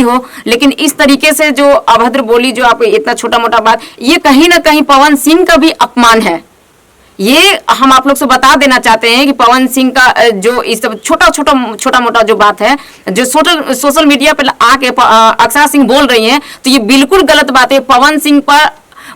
ही हो, लेकिन इस तरीके से जो अभद्र बोली, जो आप इतना छोटा मोटा बात, ये कहीं ना कहीं पवन सिंह का भी अपमान है। ये हम आप लोग से बता देना चाहते हैं कि पवन सिंह का जो इस सब छोटा मोटा जो बात है, जो सोशल मीडिया पर आके अक्षरा सिंह बोल रही हैं, तो ये बिल्कुल गलत बात है। पवन सिंह पर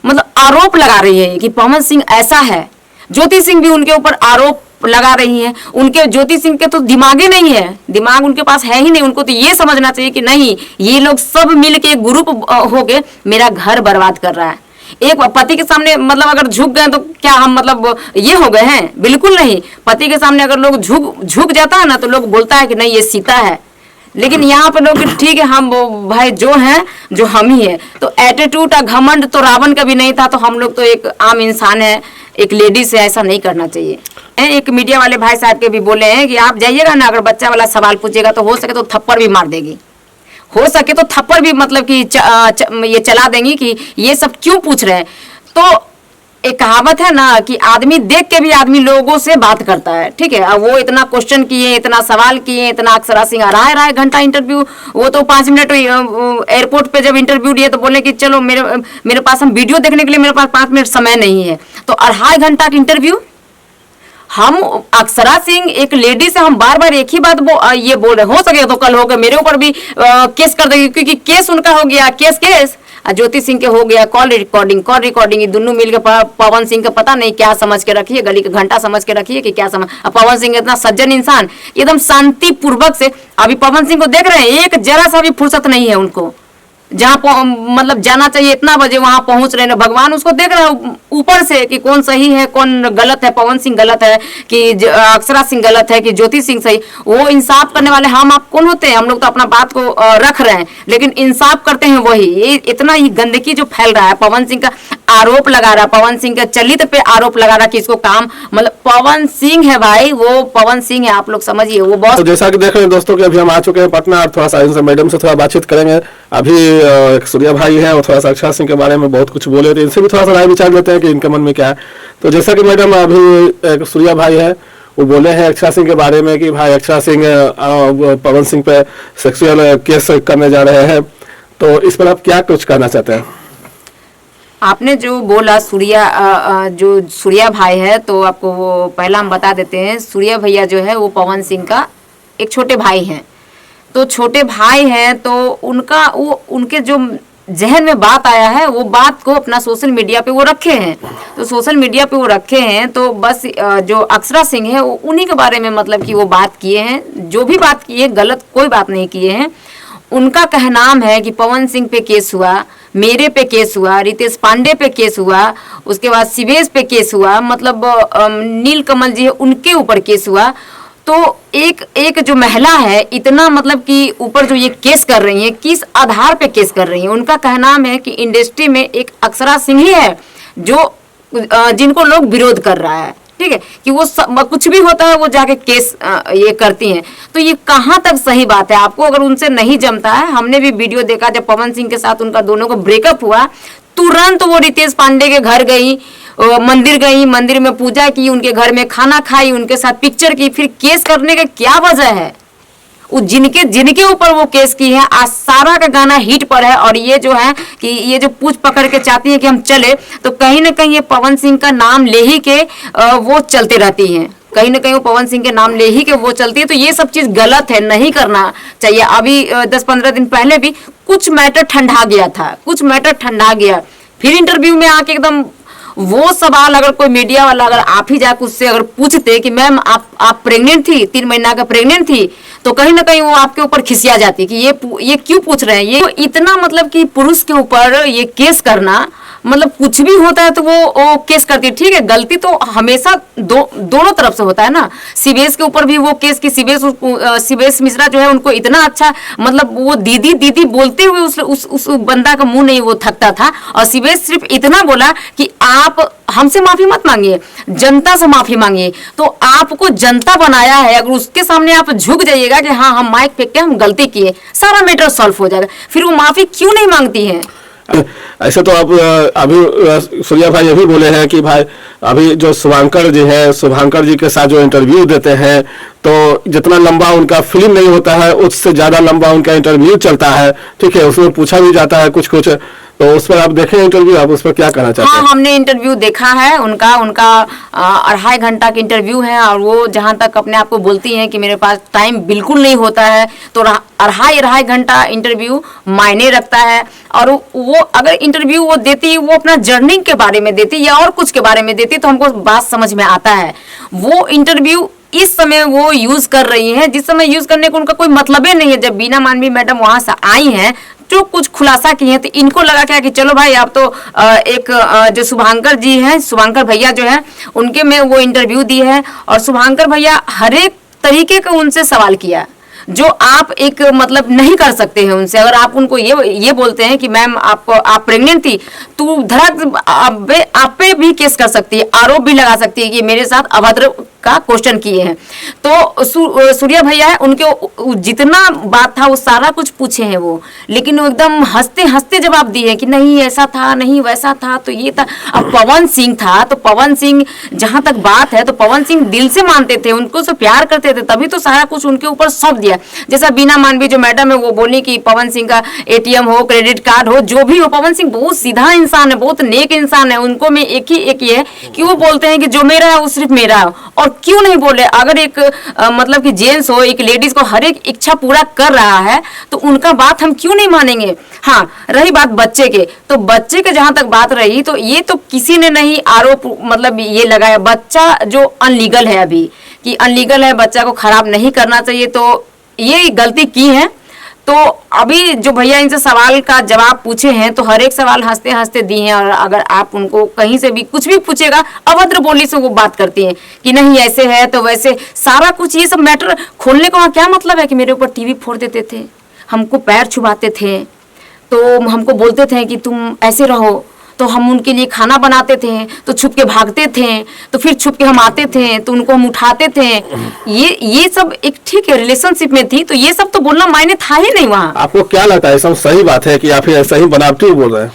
मतलब आरोप लगा रही है कि पवन सिंह ऐसा है। ज्योति सिंह भी उनके ऊपर आरोप लगा रही हैं। उनके ज्योति सिंह के तो दिमाग ही नहीं है, दिमाग उनके पास है ही नहीं। उनको तो ये समझना चाहिए कि नहीं, ये लोग सब मिलके एक ग्रुप होके मेरा घर बर्बाद कर रहा है। एक पति के सामने मतलब अगर झुक गए तो क्या हम मतलब ये हो गए हैं? बिल्कुल नहीं। पति के सामने अगर लोग झुक जाता है ना, तो लोग बोलता है कि नहीं ये सीता है। लेकिन यहाँ पे लोग ठीक है, हम भाई जो हैं, जो हम ही है। तो एटीट्यूड, घमंड तो रावण का भी नहीं था, तो हम लोग तो एक आम इंसान है, एक लेडीज से ऐसा नहीं करना चाहिए। एक मीडिया वाले भाई साहब के भी बोले हैं कि आप जाइएगा ना, अगर बच्चा वाला सवाल पूछेगा तो हो सके तो थप्पड़ भी मार देगी, हो सके तो थप्पड़ भी मतलब कि ये चला देंगी कि ये सब क्यों पूछ रहे हैं। तो एक कहावत है ना कि आदमी देख के भी आदमी लोगों से बात करता है, ठीक है। अब वो इतना क्वेश्चन किए, इतना सवाल किए, इतना अक्षरा सिंह रहा है घंटा इंटरव्यू। वो तो 5 मिनट एयरपोर्ट पे जब इंटरव्यू दिए तो बोले कि चलो मेरे पास, हम वीडियो देखने के लिए मेरे पास 5 मिनट समय नहीं है। तो 2.5 घंटा का इंटरव्यू। हम अक्षरा सिंह एक लेडी से हम बार बार एक ही बात ये बोल रहे, हो सके तो कल होकर मेरे ऊपर भी केस कर देगी, क्योंकि केस उनका हो गया, केस ज्योति सिंह के हो गया, कॉल रिकॉर्डिंग ये दोनों मिलकर पवन सिंह का पता नहीं क्या समझ के रखी है, गली का घंटा समझ के रखी है कि क्या समझ। पवन सिंह इतना सज्जन इंसान, एकदम शांति पूर्वक से अभी पवन सिंह को देख रहे हैं, एक जरा सा भी फुर्सत नहीं है उनको। जहाँ मतलब जाना चाहिए इतना बजे वहां पहुंच रहे हैं। भगवान उसको देख रहे हैं ऊपर से कि कौन सही है कौन गलत है, पवन सिंह गलत है कि अक्षरा सिंह गलत है कि ज्योति सिंह सही। वो इंसाफ करने वाले हम आप कौन होते हैं? हम लोग तो अपना बात को रख रहे हैं, लेकिन इंसाफ करते हैं वही। ये इतना ही गंदगी जो फैल रहा है, पवन सिंह का आरोप लगा रहा है, पवन सिंह के चलित पे आरोप लगा रहा है कि इसको काम, मतलब पवन सिंह है भाई, वो पवन सिंह है, आप लोग समझिए। वो बहुत, तो जैसा कि देख रहे हैं दोस्तों कि अभी हम आ चुके हैं पटना, और थोड़ा सा इनसे मैडम से थोड़ा बातचीत करेंगे। अभी एक सूर्या भाई हैं, और थोड़ा सा अक्षरा सिंह के बारे में बहुत कुछ बोले, तो इनसे भी थोड़ा सा राय विचार लेते हैं कि इनके मन में क्या है। तो जैसा कि मैडम अभी एक सूर्या भाई है, वो बोले हैं अक्षरा सिंह के बारे में कि भाई अक्षरा सिंह पवन सिंह पे सेक्सुअल केस करने जा रहे हैं, तो इस पर आप क्या कुछ कहना चाहते हैं? आपने जो बोला जो सूर्या भाई है, तो आपको वो पहला हम बता देते हैं। सूर्या भैया जो है वो पवन सिंह का एक छोटे भाई हैं। तो छोटे भाई हैं तो उनके जो जहन में बात आया है, वो बात को अपना सोशल मीडिया पे वो रखे हैं। तो सोशल मीडिया पे वो रखे हैं, तो बस जो अक्षरा सिंह है वो उन्हीं के बारे में मतलब कि वो बात किए हैं। जो भी बात किए, गलत कोई बात नहीं किए हैं। उनका कहनाम है कि पवन सिंह पे केस हुआ, मेरे पे केस हुआ, रितेश पांडे पे केस हुआ, उसके बाद शिवेश पे केस हुआ, मतलब नीलकमल जी है उनके ऊपर केस हुआ। तो एक जो महिला है इतना मतलब कि ऊपर जो ये केस कर रही है, किस आधार पे केस कर रही है? उनका कहनाम है कि इंडस्ट्री में एक अक्षरा सिंह ही है जो जिनको लोग विरोध कर रहा है, ठीक है, कि वो कुछ भी होता है वो जाके केस ये करती हैं। तो ये कहाँ तक सही बात है? आपको अगर उनसे नहीं जमता है, हमने भी वीडियो देखा जब पवन सिंह के साथ उनका दोनों को ब्रेकअप हुआ, तुरंत वो रितेश पांडे के घर गई, मंदिर में पूजा की, उनके घर में खाना खाई, उनके साथ पिक्चर की। फिर केस करने का क्या वजह है? वो जिनके ऊपर वो केस की है, आज सारा का गाना हिट पर है। और ये जो है कि ये जो पूछ पकड़ के चाहती है कि हम चले, तो कहीं ना कहीं ये पवन सिंह का नाम ले ही के वो चलते रहती हैं, कहीं ना कहीं वो पवन सिंह के नाम ले ही के वो चलती है। तो ये सब चीज गलत है, नहीं करना चाहिए। अभी 10-15 दिन पहले भी कुछ मैटर ठंडा गया, फिर इंटरव्यू में आके एकदम वो सवाल, अगर कोई मीडिया वाला अगर आप ही जाकर उससे अगर पूछते कि मैम आप प्रेग्नेंट थी, 3 महीना का प्रेग्नेंट थी, तो कहीं ना कहीं वो आपके ऊपर खिसिया जाती कि ये क्यों पूछ रहे हैं। ये इतना मतलब कि पुरुष के ऊपर ये केस करना, मतलब कुछ भी होता है तो वो केस करती है, ठीक है। गलती तो हमेशा दोनों तरफ से होता है ना। शिवेश के ऊपर भी वो केस की, शिवेश मिश्रा जो है उनको इतना अच्छा मतलब वो दीदी बोलते हुए उस बंदा का मुंह नहीं वो थकता था। और शिवेश सिर्फ इतना बोला कि आप हमसे माफी मत मांगिए, जनता से माफी मांगिए। तो आपको जनता बनाया है, अगर उसके सामने आप झुक जाइएगा कि हाँ हम माइक फेंक के हम गलती किए, सारा मैटर सॉल्व हो जाएगा। फिर वो माफी क्यों नहीं मांगती है? ऐसे तो आप अभी सूर्या भाई ये भी बोले हैं कि भाई अभी जो शुभांकर जी के साथ जो इंटरव्यू देते हैं, तो जितना लंबा उनका फिल्म नहीं होता है उससे ज्यादा लंबा उनका इंटरव्यू चलता है। ठीक है, उसमें पूछा भी जाता है कुछ कुछ, तो उस पर आप देखें इंटरव्यू, आप उस पर क्या कहना चाहते हैं? हाँ, हमने इंटरव्यू देखा है उनका 2.5 घंटा का इंटरव्यू है, और वो जहाँ तक अपने आप को बोलती हैं कि मेरे पास टाइम बिल्कुल नहीं होता है, तो 2.5 घंटा इंटरव्यू मायने रखता है। और वो अगर इंटरव्यू वो देती, वो अपना जर्नी के बारे में देती या और कुछ के बारे में देती, तो हमको बात समझ में आता है। वो इंटरव्यू इस समय वो यूज कर रही हैं, जिस समय यूज करने को उनका कोई मतलब ही नहीं है। जब बीना मानवी मैडम वहां से आई हैं, जो कुछ खुलासा किए हैं, तो इनको लगा क्या कि चलो भाई आप तो जो शुभांकर जी हैं, शुभांकर भैया जो है, उनके में वो इंटरव्यू दी है, और शुभांकर भैया हर एक तरीके का उनसे सवाल किया जो आप एक मतलब नहीं कर सकते हैं उनसे। अगर आप उनको ये बोलते हैं कि मैम आप प्रेग्नेंट थी, तो धड़क आप पे भी केस कर सकती है, आरोप भी लगा सकती है कि मेरे साथ अभद्र का क्वेश्चन किए हैं। तो सूर्या भैया है, उनके जितना बात था वो सारा कुछ पूछे हैं वो, लेकिन वो एकदम हंसते हंसते जवाब दिए हैं कि नहीं ऐसा था, नहीं वैसा था, तो ये था। अब पवन सिंह था, तो पवन सिंह जहां तक बात है, तो पवन सिंह दिल से मानते थे, उनको से प्यार करते थे, तभी तो सारा कुछ उनके ऊपर सौंप दिया। जैसा बीना मानवी जो मैडम है वो बोली कि पवन सिंह का एटीएम हो, क्रेडिट कार्ड हो, जो भी हो, पवन सिंह बहुत सीधा इंसान है, बहुत नेक इंसान है। उनको में एक ही है कि वो बोलते हैं कि जो मेरा है वो सिर्फ मेरा है। और क्यों नहीं बोले? अगर एक मतलब कि जेंट्स हो, एक लेडीज को हर एक इच्छा पूरा कर रहा है, तो उनका बात हम क्यों नहीं मानेंगे? हाँ, रही बात बच्चे के, तो बच्चे के जहां तक बात रही, तो ये तो किसी ने नहीं आरोप मतलब ये लगाया, बच्चा जो अनलीगल है अभी, कि अनलीगल है, बच्चा को खराब नहीं करना चाहिए, तो ये गलती की है। तो अभी जो भैया इनसे सवाल का जवाब पूछे हैं, तो हर एक सवाल हंसते हंसते दिए हैं। और अगर आप उनको कहीं से भी कुछ भी पूछेगा, अभद्र बोली से वो बात करती हैं कि नहीं ऐसे है तो वैसे, सारा कुछ ये सब मैटर खोलने का क्या मतलब है? कि मेरे ऊपर टीवी फोड़ देते थे, हमको पैर छुपाते थे, तो हमको बोलते थे कि तुम ऐसे रहो, तो हम उनके लिए खाना बनाते थे, तो छुप के भागते थे, तो फिर छुप के हम आते थे, तो उनको हम उठाते थे। ये सब एक ठीक है रिलेशनशिप में थी, तो ये सब तो बोलना मायने था ही नहीं वहाँ। आपको क्या लगता है, सब सही बात है कि या फिर ऐसा ही बनावटी बोल रहे हैं?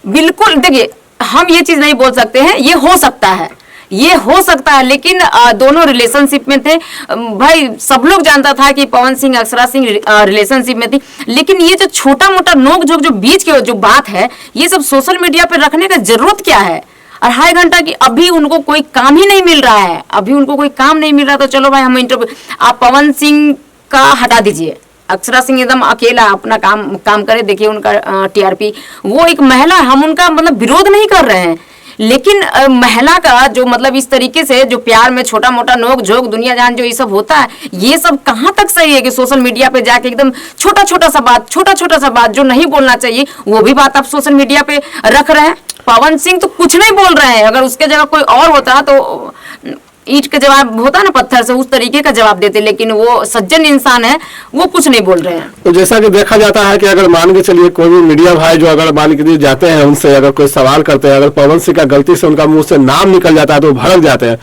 बिल्कुल, देखिए हम ये चीज नहीं बोल सकते हैं, ये हो सकता है, ये हो सकता है, लेकिन दोनों रिलेशनशिप में थे। भाई सब लोग जानता था कि पवन सिंह अक्षरा सिंह रिलेशनशिप में थी, लेकिन ये जो छोटा मोटा नोक झोंक जो बीच के जो बात है, ये सब सोशल मीडिया पे रखने का जरूरत क्या है? 2.5 घंटा की अभी उनको कोई काम ही नहीं मिल रहा है, अभी उनको कोई काम नहीं मिल रहा, तो चलो भाई हम इंटरव्यू, आप पवन सिंह का हटा दीजिए, अक्षरा सिंह एकदम अकेला अपना काम करे, देखिए उनका टीआरपी, वो एक महिला, हम उनका मतलब विरोध नहीं कर रहे हैं, लेकिन महिला का जो मतलब इस तरीके से जो प्यार में छोटा मोटा नोक झोंक दुनिया जान जो ये सब होता है, ये सब कहाँ तक सही है? कि सोशल मीडिया पे जाके एकदम छोटा छोटा सा बात जो नहीं बोलना चाहिए, वो भी बात आप सोशल मीडिया पे रख रहे हैं। पवन सिंह तो कुछ नहीं बोल रहे हैं, अगर उसके जगह कोई और होता तो ईंट का जवाब होता ना पत्थर से, उस तरीके का जवाब देते, लेकिन वो सज्जन इंसान है, वो कुछ नहीं बोल रहे हैं। तो जैसा कि देखा जाता है कि अगर मान के चलिए कोई भी मीडिया भाई जो अगर मान के जाते हैं, उनसे अगर कोई सवाल करते हैं, अगर पवन सिंह का गलती से उनका मुंह से नाम निकल जाता है तो भड़क जाते हैं,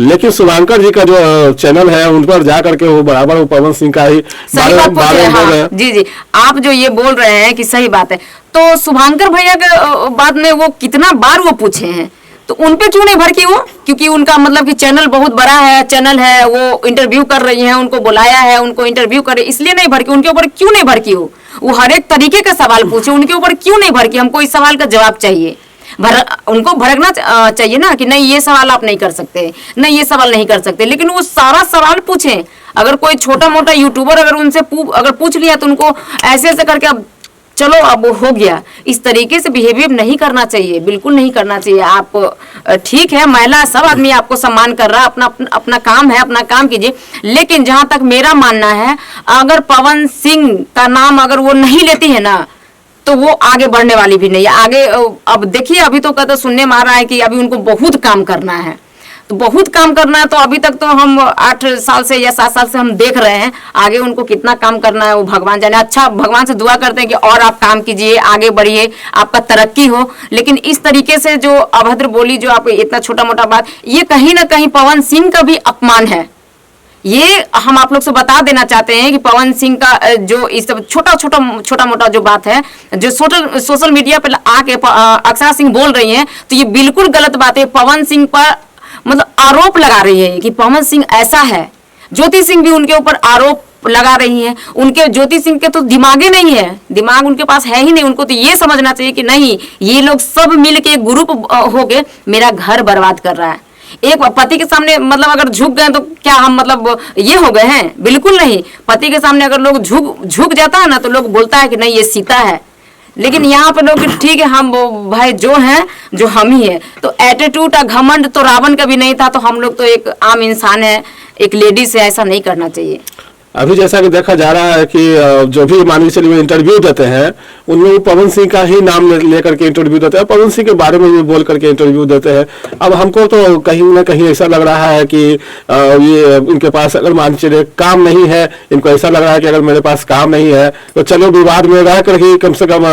लेकिन शुभांकर जी का जो चैनल है उन पर जा करके वो बराबर वो पवन सिंह का ही सही बात बोल रहे हैं। हाँ, जी आप जो ये बोल रहे हैं कि सही बात है, तो शुभांकर भैया के बाद में वो कितना बार वो पूछे हैं, तो उन पे क्यों नहीं भड़की वो? क्योंकि उनका मतलब कि चैनल बहुत बड़ा है, चैनल है, वो इंटरव्यू कर रही हैं, उनको बुलाया है, उनको इंटरव्यू करे, इसलिए नहीं भड़की। उनके ऊपर क्यों नहीं भड़की वो हर एक तरीके का सवाल पूछे, उनके ऊपर क्यों नहीं भड़की? हमको इस सवाल का जवाब चाहिए। उनको भड़कना चाहिए ना कि नहीं ये सवाल आप नहीं कर सकते, नहीं ये सवाल नहीं कर सकते, लेकिन वो सारा सवाल पूछे। अगर कोई छोटा मोटा यूट्यूबर अगर उनसे अगर पूछ लिया, तो उनको ऐसे ऐसे करके अब चलो अब हो गया, इस तरीके से बिहेवियर नहीं करना चाहिए, बिल्कुल नहीं करना चाहिए। आप ठीक है, महिला सब आदमी आपको सम्मान कर रहा है, अपना काम है, अपना काम कीजिए, लेकिन जहां तक मेरा मानना है, अगर पवन सिंह का नाम अगर वो नहीं लेती है ना, तो वो आगे बढ़ने वाली भी नहीं है। आगे अब देखिए, अभी तो कहते सुनने में आ रहा है कि अभी उनको बहुत काम करना है, तो बहुत काम करना है, तो अभी तक तो हम 8 साल से या 7 साल से हम देख रहे हैं, आगे उनको कितना काम करना है वो भगवान जाने। अच्छा, भगवान से दुआ करते हैं कि और आप काम कीजिए, आगे बढ़िए, आपका तरक्की हो, लेकिन इस तरीके से जो अभद्र बोली, जो आप इतना छोटा मोटा बात, ये कहीं ना कहीं पवन सिंह का भी अपमान है, ये हम आप लोग से बता देना चाहते हैं कि पवन सिंह का जो इस सब छोटा मोटा जो बात है, जो सोशल मीडिया पर आके अक्षरा सिंह बोल रही हैं, तो ये बिल्कुल गलत बात है। पवन सिंह पर मतलब आरोप लगा रही है कि पवन सिंह ऐसा है। ज्योति सिंह भी उनके ऊपर आरोप लगा रही हैं। उनके ज्योति सिंह के तो दिमाग ही नहीं है, दिमाग उनके पास है ही नहीं। उनको तो ये समझना चाहिए कि नहीं, ये लोग सब मिल के ग्रुप हो के मेरा घर बर्बाद कर रहा है। एक पति के सामने मतलब अगर झुक गए तो क्या हम मतलब ये हो गए हैं? बिल्कुल नहीं। पति के सामने अगर लोग झुक जाता है ना, तो लोग बोलता है कि नहीं ये सीता है। लेकिन यहाँ पे लोग ठीक है, हम भाई जो हैं जो हम ही है। तो एटीट्यूड घमंड तो रावण का भी नहीं था, तो हम लोग तो एक आम इंसान है, एक लेडीज है, ऐसा नहीं करना चाहिए। अभी जैसा कि देखा जा रहा है कि जो भी मान लीजिए चलिए इंटरव्यू देते हैं, उनमें वो पवन सिंह का ही नाम लेकर के इंटरव्यू देते हैं, पवन सिंह के बारे में भी बोल करके इंटरव्यू देते हैं। अब हमको तो कहीं ना कहीं ऐसा लग रहा है कि ये इनके पास अगर मान लीजिए काम नहीं है, इनको ऐसा लग रहा है कि अगर मेरे पास काम नहीं है तो चलो विवाद में रह कर ही कम से कम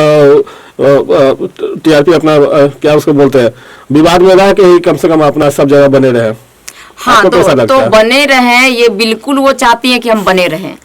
टीआरपी अपना क्या उसको बोलते हैं, विवाद में रह के ही कम से कम अपना सब जगह बने रहे। हाँ, तो बने रहें, ये बिल्कुल वो चाहती है कि हम बने रहें।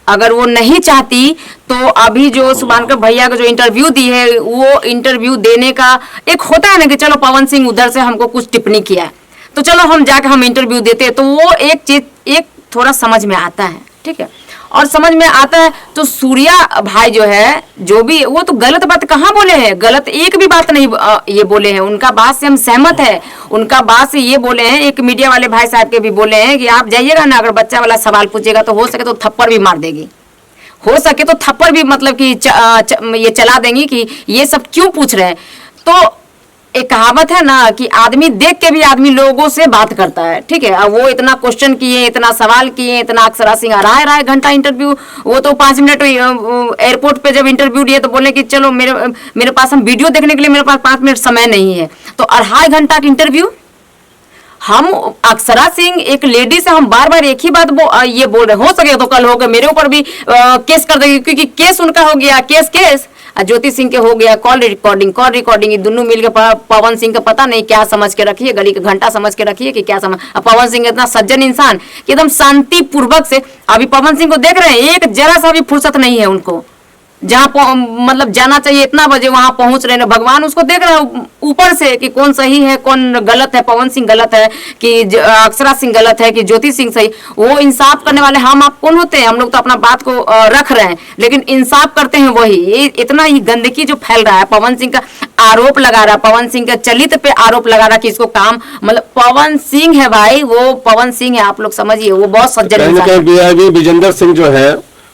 अगर वो नहीं चाहती तो अभी जो सुभानकर भैया का जो इंटरव्यू दी है, वो इंटरव्यू देने का एक होता है ना कि चलो पवन सिंह उधर से हमको कुछ टिप्पणी किया है तो चलो हम जाके हम इंटरव्यू देते हैं, तो वो एक चीज एक थोड़ा समझ में आता है, ठीक है। और समझ में आता है तो सूर्या भाई जो है, जो भी वो तो गलत बात कहाँ बोले हैं, गलत एक भी बात नहीं ये बोले हैं। उनका बात से हम सहमत है, उनका बात से ये बोले हैं। एक मीडिया वाले भाई साहब के भी बोले हैं कि आप जाइएगा ना, अगर बच्चा वाला सवाल पूछेगा तो हो सके तो थप्पड़ भी मार देगी, हो सके तो थप्पड़ भी मतलब कि ये चला देंगी कि ये सब क्यों पूछ रहे हैं। तो एक कहावत है ना कि आदमी देख के भी आदमी लोगों से बात करता है, ठीक है। अब वो इतना क्वेश्चन किए, इतना सवाल किए, इतना अक्षरा सिंह रहा है घंटा इंटरव्यू। वो तो 5 मिनट एयरपोर्ट पे जब इंटरव्यू दिए तो बोले कि चलो मेरे पास हम वीडियो देखने के लिए मेरे पास 5 मिनट समय नहीं है। तो 2.5 घंटा का इंटरव्यू। हम अक्षरा सिंह एक लेडी से हम बार बार एक ही बात ये बोल रहे, हो सके तो कल होगा मेरे ऊपर भी केस कर देगी, क्योंकि केस उनका हो गया, केस ज्योति सिंह के हो गया कॉल रिकॉर्डिंग। ये दोनों मिलकर पवन सिंह का पता नहीं क्या समझ के रखिए, गली का घंटा समझ के रखिए कि क्या समझ। पवन सिंह इतना सज्जन इंसान कि एकदम शांति पूर्वक से अभी पवन सिंह को देख रहे हैं, एक जरा सा भी फुर्सत नहीं है उनको। जहाँ मतलब जाना चाहिए इतना बजे वहां पहुंच रहे हैं। भगवान उसको देख रहे हैं ऊपर से कि कौन सही है कौन गलत है, पवन सिंह गलत है कि अक्षरा सिंह गलत है कि ज्योति सिंह सही। वो इंसाफ करने वाले हम आप कौन होते हैं? हम लोग तो अपना बात को रख रहे हैं, लेकिन इंसाफ करते हैं वही। ये इतना ही गंदगी जो फैल रहा है, पवन सिंह का आरोप लगा रहा है, पवन सिंह के चलित पे आरोप लगा रहा है कि इसको काम मतलब पवन सिंह है भाई, वो पवन सिंह है, आप लोग समझिए, वो बहुत सज्जन इंसान है। विजेंद्र सिंह जो है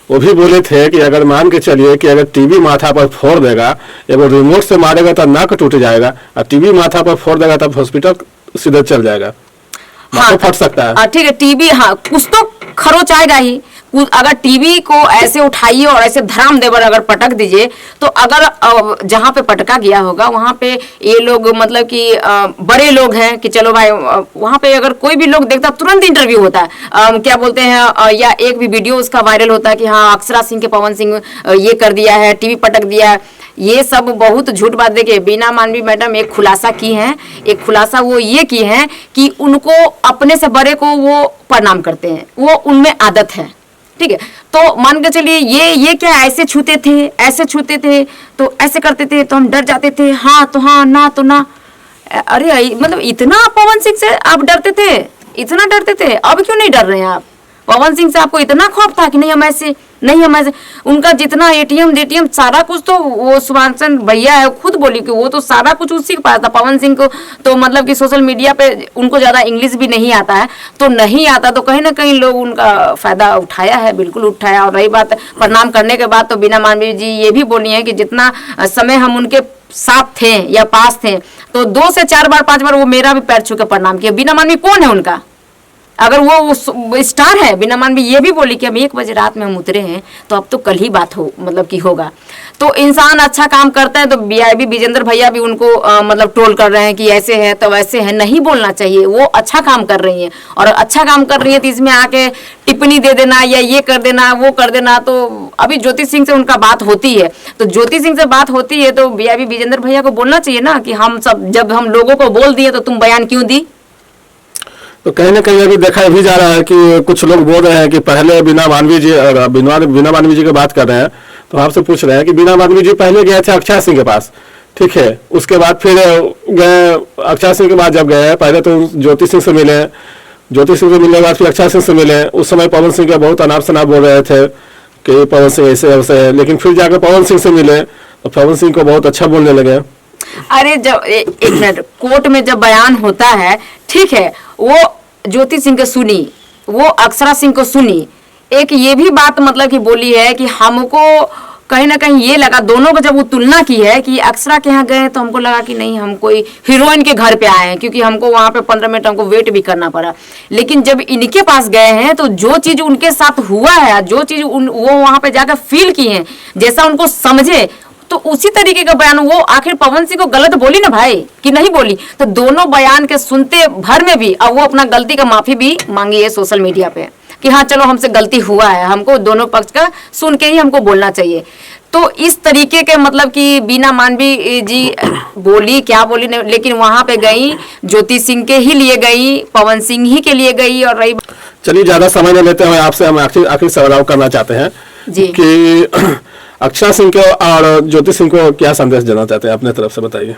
वो भी बोले थे कि अगर मान के चलिए कि अगर टीवी माथा पर फोड़ देगा, एवं रिमोट से मारेगा तो नाक टूट जाएगा, और टीवी माथा पर फोड़ देगा तब हॉस्पिटल सीधे चल जाएगा, हाँ, फट सकता है। ठीक है, टीवी हाँ कुछ तो खरोच आएगा ही। अगर टीवी को ऐसे उठाइए और ऐसे धराम देवर अगर पटक दीजिए, तो अगर जहाँ पे पटका गया होगा वहाँ पे ये लोग मतलब कि बड़े लोग हैं कि चलो भाई, वहाँ पे अगर कोई भी लोग देखता तुरंत इंटरव्यू होता है, क्या बोलते हैं, या एक भी वीडियो उसका वायरल होता है कि हाँ अक्षरा सिंह के पवन सिंह ये कर दिया है, टीवी पटक दिया है। ये सब बहुत झूठ बात। देखिए बीना मानवी मैडम एक खुलासा की है, एक खुलासा वो ये की है कि उनको अपने से बड़े को वो प्रणाम करते हैं, वो उनमें आदत है, ठीक है। तो मान के चलिए ये क्या ऐसे छूते थे तो ऐसे करते थे तो हम डर जाते थे, हाँ तो हाँ ना तो ना। अरे मतलब इतना पवन सिंह से आप डरते थे, इतना डरते थे, अब क्यों नहीं डर रहे हैं आप? पवन सिंह से आपको इतना खौफ था कि नहीं हम ऐसे उनका जितना एटीएम सारा कुछ तो वो सुभाषचंद्र भैया है खुद बोली कि वो तो सारा कुछ उसी के पास था। पवन सिंह को तो मतलब कि सोशल मीडिया पे उनको ज्यादा इंग्लिश भी नहीं आता है, तो नहीं आता तो कहीं ना कहीं लोग उनका फायदा उठाया है, बिल्कुल उठाया। और रही बात प्रणाम करने के बाद, तो बीना मानवी जी ये भी बोली है कि जितना समय हम उनके साथ थे या पास थे, तो 2 से 4 बार 5 बार वो मेरा भी पैर छू के प्रणाम किया। बीना मानवी कौन है उनका? अगर वो स्टार है। बीना मानवी ये भी बोली कि हम 1 बजे रात में हम उतरे हैं, तो अब तो कल ही बात हो मतलब कि होगा। तो इंसान अच्छा काम करता है तो बीआईबी विजेंद्र भैया भी उनको मतलब ट्रोल कर रहे हैं कि ऐसे है तो वैसे है, नहीं बोलना चाहिए। वो अच्छा काम कर रही है, और अच्छा काम कर रही है तो इसमें आके टिप्पणी दे देना या ये कर देना वो कर देना। तो अभी ज्योति सिंह से उनका बात होती है, तो ज्योति सिंह से बात होती है तो बीआईबी विजेंद्र भैया को बोलना चाहिए ना कि हम सब जब हम लोगों को बोल दिए तो तुम बयान क्यों दी। तो कहीं ना कहीं अभी देखा भी जा रहा है कि कुछ लोग बोल रहे हैं कि पहले बीना मानवी जी, बीना मानवी जी की बात कर रहे हैं, तो आपसे पूछ रहे हैं कि बीना मानवी जी पहले गए थे अक्षय सिंह के पास, ठीक है, उसके बाद फिर गए अक्षय सिंह के बाद जब गए पहले तो ज्योति सिंह से मिले, ज्योति सिंह से मिलने के बाद फिर अक्षय सिंह से मिले। उस समय पवन सिंह के बहुत अनाप शनाप बोल रहे थे कि पवन सिंह ऐसे वैसे है, लेकिन फिर जाकर पवन सिंह से मिले तो पवन सिंह को बहुत अच्छा बोलने लगे। अरे जब एक मिनट, कोर्ट में जब बयान होता है, ठीक है, वो ज्योति सिंह को सुनी, वो अक्षरा सिंह को सुनी, एक ये भी बात मतलब कि बोली है कि हमको कहीं ना कहीं ये लगा, दोनों को जब वो तुलना की है कि अक्षरा के यहाँ गए तो हमको लगा कि नहीं, हम कोई हीरोइन के घर पे आए हैं, क्योंकि हमको वहां पे 15 मिनट हमको वेट भी करना पड़ा। लेकिन जब इनके पास गए हैं तो जो चीज उनके साथ हुआ है, जो चीज वो वहां पे जाकर फील की है, जैसा उनको समझे, तो उसी तरीके का बयान वो आखिर पवन सिंह को गलत बोली ना भाई कि नहीं बोली? तो दोनों बयान के सुनते भर में भी अब वो अपना गलती का माफी भी मांगी है सोशल मीडिया पे कि हाँ चलो हमसे गलती हुआ है, हमको दोनों पक्ष का सुन के ही हमको बोलना चाहिए। तो इस तरीके के मतलब कि बीना मानवी जी बोली क्या बोली नहीं, लेकिन वहां पे गई ज्योति सिंह के ही लिए गई, पवन सिंह ही के लिए गई। और रही, चलिए ज्यादा समय न लेते हुए आपसे हम आखिरी सवाल करना चाहते हैं जी कि अक्षय सिंह को और ज्योति सिंह को क्या संदेश देना चाहते हैं, अपने तरफ से बताइए।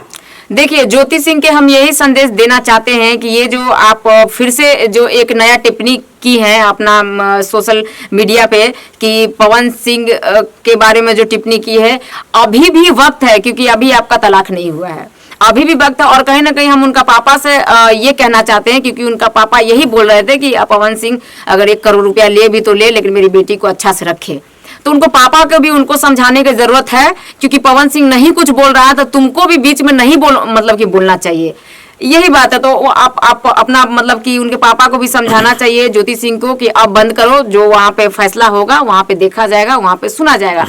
देखिए, ज्योति सिंह के हम यही संदेश देना चाहते हैं कि ये जो आप फिर से जो एक नया टिप्पणी की है अपना सोशल मीडिया पे कि पवन सिंह के बारे में जो टिप्पणी की है, अभी भी वक्त है, क्योंकि अभी आपका तलाक नहीं हुआ है, अभी भी वक्त है। और कहीं ना कहीं हम उनका पापा से ये कहना चाहते हैं, क्योंकि उनका पापा यही बोल रहे थे कि पवन सिंह अगर 1 करोड़ रुपया ले भी तो ले, लेकिन मेरी बेटी को अच्छा से रखे। तो उनको पापा को भी उनको समझाने की जरूरत है, क्योंकि पवन सिंह नहीं कुछ बोल रहा है तो तुमको भी बीच में नहीं मतलब कि बोलना चाहिए, यही बात है। तो वो आप अपना मतलब कि उनके पापा को भी समझाना चाहिए ज्योति सिंह को कि अब बंद करो, जो वहां पे फैसला होगा वहां पे देखा जाएगा, वहां पे सुना जाएगा।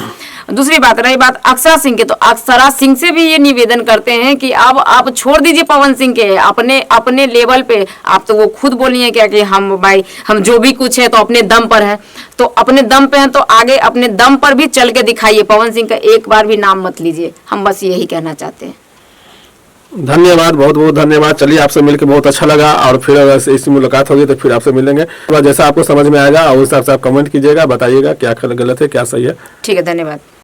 दूसरी बात रही बात अक्षरा सिंह की, तो अक्षरा सिंह से भी ये निवेदन करते हैं कि अब आप छोड़ दीजिए पवन सिंह के, अपने लेवल पे आप तो वो खुद बोली है क्या कि हम भाई हम जो भी कुछ है तो अपने दम पर है, तो अपने दम पे हैं तो आगे अपने दम पर भी चल के दिखाइए, पवन सिंह का एक बार भी नाम मत लीजिए। हम बस यही कहना चाहते हैं। धन्यवाद, बहुत बहुत धन्यवाद। चलिए आपसे मिलकर बहुत अच्छा लगा, और फिर अगर ऐसी मुलाकात होगी तो फिर आपसे मिलेंगे। जैसा आपको समझ में आएगा उस हिसाब से आप कमेंट कीजिएगा, बताइएगा क्या गलत है क्या सही है। ठीक है, धन्यवाद।